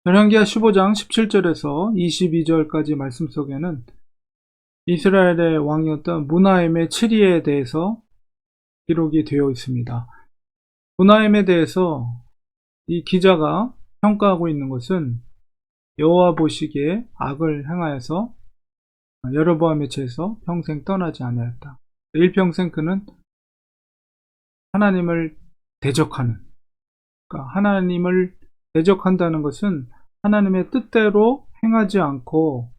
열왕기하 15장 17절에서 22절까지 말씀 속에는 이스라엘의 왕이었던 므나헴의 치리에 대해서 기록이 되어 있습니다. 므나헴에 대해서 이 기자가 평가하고 있는 것은 여호와 보시기에 악을 행하여서 여로보암의 죄에서 평생 떠나지 아니하였다. 일평생 그는 하나님을 대적하는, 그러니까 하나님을 대적한다는 것은 하나님의 뜻대로 행하지 않고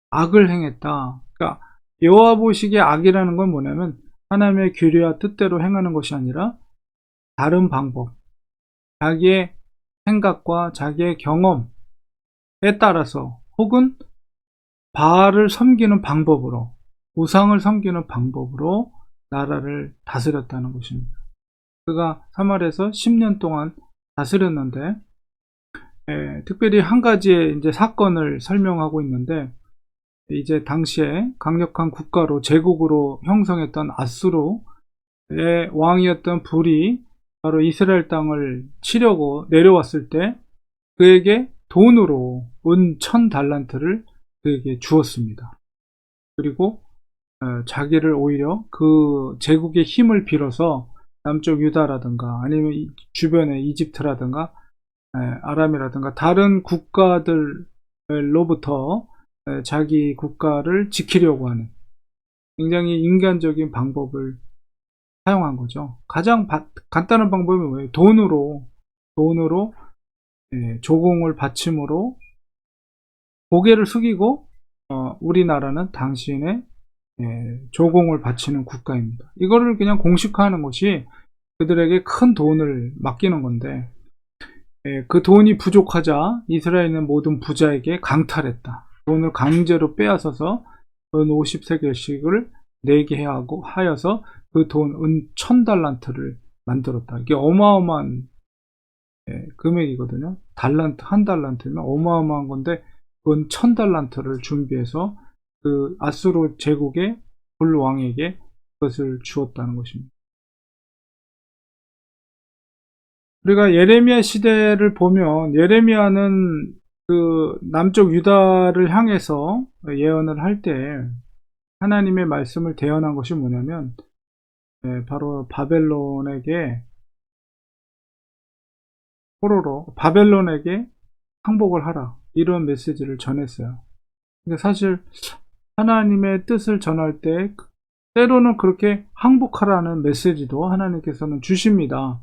악을 행했다. 그러니까 여호와 보시기에 악이라는 건 뭐냐면 하나님의 규례와 뜻대로 행하는 것이 아니라 다른 방법, 자기의 생각과 자기의 경험에 따라서 혹은 바알을 섬기는 방법으로, 우상을 섬기는 방법으로 나라를 다스렸다는 것입니다. 그가 사마리아에서 10년 동안 다스렸는데, 특별히 한 가지의 이제 사건을 설명하고 있는데, 이제 당시에 강력한 국가로 제국으로 형성했던 아수르의 왕이었던 불이 바로 이스라엘 땅을 치려고 내려왔을 때 그에게 돈으로 은 1000달란트를 그에게 주었습니다. 그리고 자기를 오히려 그 제국의 힘을 빌어서 남쪽 유다라든가 아니면 주변의 이집트라든가 아람이라든가 다른 국가들로부터 자기 국가를 지키려고 하는 굉장히 인간적인 방법을 사용한 거죠. 가장 간단한 방법이 뭐예요? 돈으로 조공을 바침으로 고개를 숙이고 우리나라는 당신의 조공을 바치는 국가입니다. 이거를 그냥 공식화하는 것이 그들에게 큰 돈을 맡기는 건데, 그 돈이 부족하자 이스라엘은 모든 부자에게 강탈했다. 돈을 강제로 빼앗아서 은 50세겔씩을 내게 하여서 그 돈 은 1000달란트를 만들었다. 이게 어마어마한 금액이거든요. 달란트, 한 달란트면 어마어마한 건데 은 1000달란트를 준비해서 그 아수르 제국의 불왕에게 그것을 주었다는 것입니다. 우리가 예레미야 시대를 보면 예레미야는 그 남쪽 유다를 향해서 예언을 할 때 하나님의 말씀을 대언한 것이 뭐냐면 바로 바벨론에게 항복을 하라, 이런 메시지를 전했어요. 근데 사실 하나님의 뜻을 전할 때 때로는 그렇게 항복하라는 메시지도 하나님께서는 주십니다.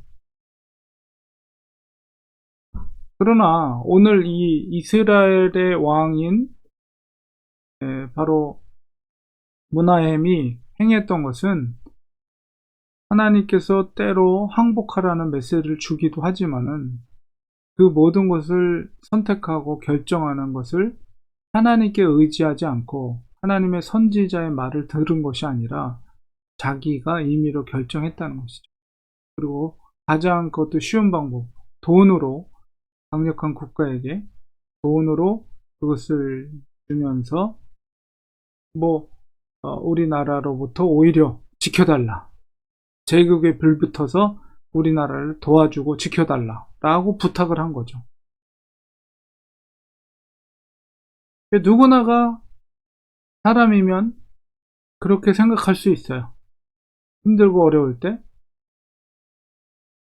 그러나 오늘 이 이스라엘의 왕인 바로 므나헴이 행했던 것은 하나님께서 때로 항복하라는 메시지를 주기도 하지만은 그 모든 것을 선택하고 결정하는 것을 하나님께 의지하지 않고 하나님의 선지자의 말을 들은 것이 아니라 자기가 임의로 결정했다는 것이죠. 그리고 가장 그것도 쉬운 방법, 돈으로, 강력한 국가에게 돈으로 그것을 주면서 우리나라로부터 오히려 지켜달라, 제국에 불붙어서 우리나라를 도와주고 지켜달라 라고 부탁을 한 거죠. 누구나가 사람이면 그렇게 생각할 수 있어요. 힘들고 어려울 때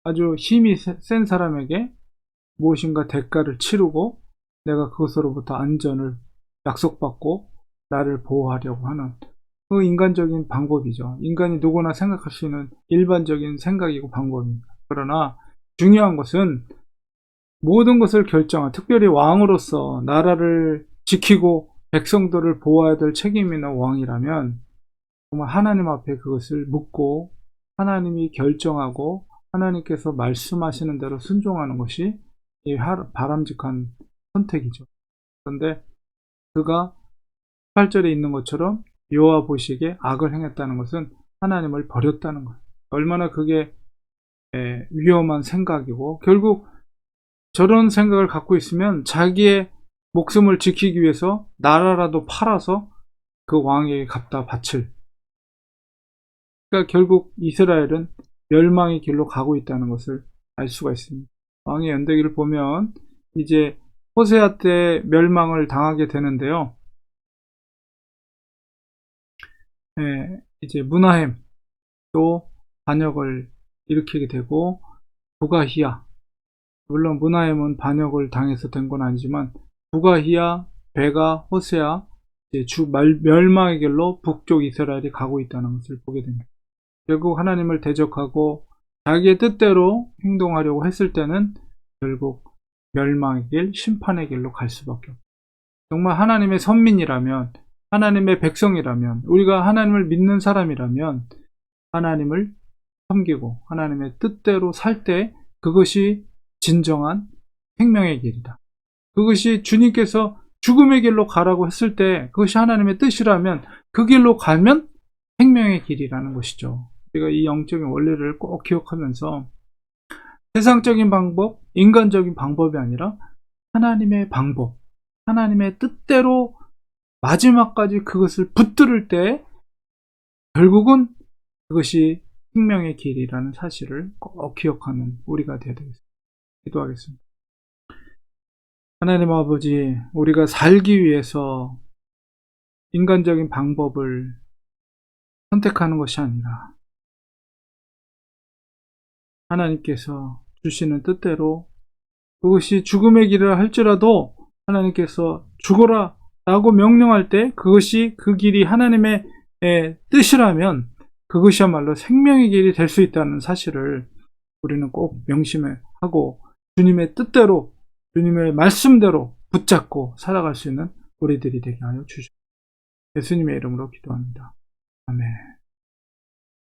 아주 힘이 센 사람에게 무엇인가 대가를 치르고 내가 그것으로부터 안전을 약속받고 나를 보호하려고 하는 그 인간적인 방법이죠. 인간이 누구나 생각할 수 있는 일반적인 생각이고 방법입니다. 그러나 중요한 것은 모든 것을 특별히 왕으로서 나라를 지키고 백성들을 보호해야 될 책임이 있는 왕이라면 정말 하나님 앞에 그것을 묻고 하나님이 결정하고 하나님께서 말씀하시는 대로 순종하는 것이 바람직한 선택이죠. 그런데 그가 8절에 있는 것처럼 여호와 보시기에 악을 행했다는 것은 하나님을 버렸다는 것. 얼마나 그게 위험한 생각이고, 결국 저런 생각을 갖고 있으면 자기의 목숨을 지키기 위해서 나라라도 팔아서 그 왕에게 갖다 바칠, 그러니까 결국 이스라엘은 멸망의 길로 가고 있다는 것을 알 수가 있습니다. 왕의 연대기를 보면 이제 호세아 때 멸망을 당하게 되는데요. 이제 무나헴 또 반역을 일으키게 되고, 부가히야, 물론 무나헴은 반역을 당해서 된 건 아니지만 부가히야, 베가, 호세아, 이제 멸망의 길로 북쪽 이스라엘이 가고 있다는 것을 보게 됩니다. 결국 하나님을 대적하고 자기의 뜻대로 행동하려고 했을 때는 결국 멸망의 길, 심판의 길로 갈 수밖에 없어요. 정말 하나님의 선민이라면, 하나님의 백성이라면, 우리가 하나님을 믿는 사람이라면 하나님을 섬기고 하나님의 뜻대로 살 때 그것이 진정한 생명의 길이다. 그것이 주님께서 죽음의 길로 가라고 했을 때 그것이 하나님의 뜻이라면 그 길로 가면 생명의 길이라는 것이죠. 우리가 이 영적인 원리를 꼭 기억하면서 세상적인 방법, 인간적인 방법이 아니라 하나님의 방법, 하나님의 뜻대로 마지막까지 그것을 붙들을 때 결국은 그것이 생명의 길이라는 사실을 꼭 기억하는 우리가 되어야 되겠습니다. 기도하겠습니다. 하나님 아버지, 우리가 살기 위해서 인간적인 방법을 선택하는 것이 아니라 하나님께서 주시는 뜻대로, 그것이 죽음의 길이라 할지라도 하나님께서 죽어라 라고 명령할 때 그것이 그 길이 하나님의 뜻이라면 그것이야말로 생명의 길이 될 수 있다는 사실을 우리는 꼭 명심하고 주님의 뜻대로, 주님의 말씀대로 붙잡고 살아갈 수 있는 우리들이 되게 하여 주시옵소서. 예수님의 이름으로 기도합니다. 아멘.